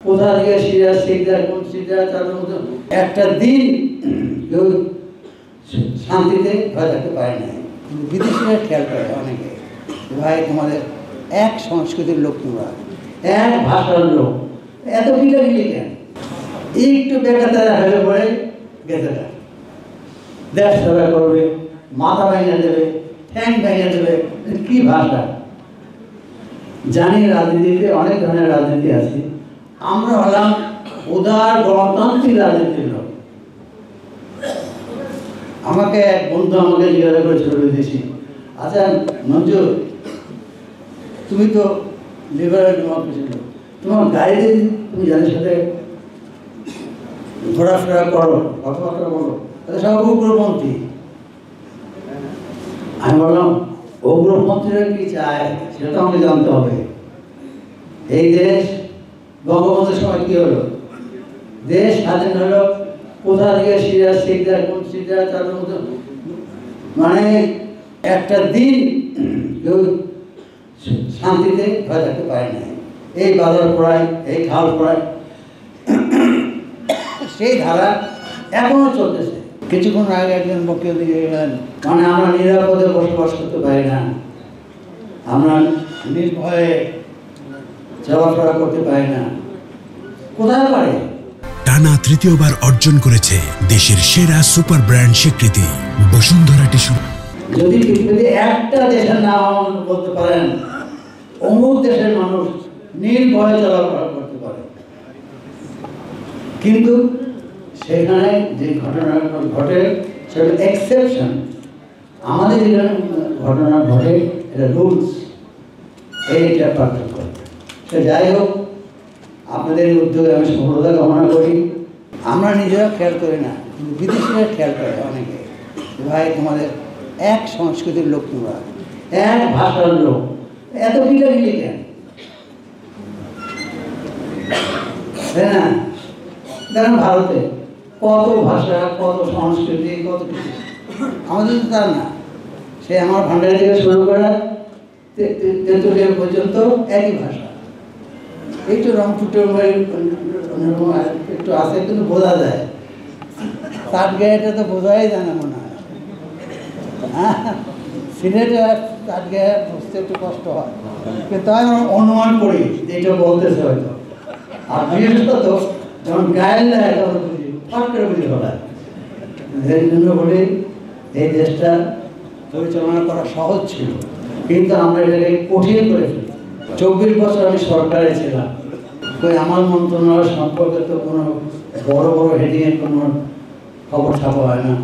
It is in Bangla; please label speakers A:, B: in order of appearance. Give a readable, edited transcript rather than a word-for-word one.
A: কোথা থেকে সিরিয়াস শিখদার কোন সিরিয়াস তাদের মতো একটা দিন কেউ শান্তিতে ঘরে থাকতে পারে না। কিন্তু বিদেশিরা খেয়াল করে অনেকে, ভাই তোমাদের এক সংস্কৃতির লোক, তোমরা এক ভাষার লোক, এত গিলাগিলি কেন? একটু বেকাতারা হয়ে পড়ে গেছে দেশ সেবা করবে, মাথা ভাঙিয়ে দেবে, ঠ্যাং ভাঙিয়ে দেবে। কি ভাষা? জানি রাজনীতিতে অনেক ধরনের রাজনীতি আছে, আমরা হলাম উদার গণতান্ত্রিক রাজনীতির লোক। আমাকে এক বন্ধু আমাকে জিজ্ঞাসা করেছিল বিদেশি, আচ্ছা মঞ্জুর, তুমি তো লিবারেল ডেমোক্রেসি লোক, তোমার গাড়িতে তুমি যাদের সাথে ঘোরাফেরা করো, কথাবার্তা বলো, তাদের সব উগ্রপন্থী। আমি বললাম উগ্রপন্থীরা কি চায় সেটা তো আমাকে জানতে হবে। এই দেশ বঙ্গবন্ধুর সময় কি হলো? দেশ স্বাধীন হলো, কোথা থেকে সিরিয়াস শিখদার কোন সিরিয়াস তাদের মতো মানে একটা দিন কেউ শান্তিতে ঘরে থাকতে পারে না। এই বাজার পড়ায়, এই খাল পড়ায়, সেই ধারা এখনো চলতেছে। কিছুক্ষণ আগে একজন বক্তব্য দিয়ে গেলেন, মানে আমরা নিরাপদে বসবাস করতে পারি না, আমরা নির্ভয়ে চলাফেরা করতে পারি না। কোথায় পারে?
B: টানা তৃতীয়বার অর্জন করেছে দেশের সেরা সুপার ব্র্যান্ড স্বীকৃতি বসুন্ধরা টিস্যু।
A: যদি পৃথিবীতে একটা দেশের নাম বলতে পারেন, অমুক দেশের মানুষ নির্ভয়ে চলাফেরা করতে পারে, কিন্তু সেখানে যে ঘটনা ঘটে সেটা এক্সেপশন। আমাদের যেখানে ঘটনা ঘটে এটা রুলস, এইটা পার্থক্য। সে যাই হোক, আপনাদের উদ্যোগে আমি সফলতা কামনা করি। আমরা নিজেরা খেয়াল করি না, কিন্তু বিদেশিরা খেয়াল করে অনেকে, ভাই তোমাদের এক সংস্কৃতির লোক, তোমরা এক ভাষার লোক, এত গিলাগিলি কেন? তাই না? দেখেন ভারতে কত ভাষা, কত সংস্কৃতি, কত কিছু। আমাদের তো তার না। সে আমার ভান্ডারি থেকে শুরু করে তেঁতুলিয়া পর্যন্ত একই ভাষা। একটু রংপুটের একটু আছে, কিন্তু বোঝা যায়। চাটগাঁয়েটা তো বোঝাই যায় না মনে হয়। হ্যাঁ, সিলেটে চাটগাঁয়ে বুঝতে একটু কষ্ট হয়, কিন্তু আমি অনুমান করি এইটা বলতেছে হয়তো। আর বিশেষত যখন গায়ের দেয় তখন বুঝি, ফট করে বুঝি ফেলায়। এই জন্য বলি এই দেশটা পরিচালনা করা সহজ ছিল, কিন্তু আমরা এটাকে কঠিন করে ফেলি। 24 বছর আমি সরকারে ছিলাম, কই আমার মন্ত্রণালয় সম্পর্কে তো কোনো বড় বড় হেডিংয়ের কোনো খবর ছাপা হয় না।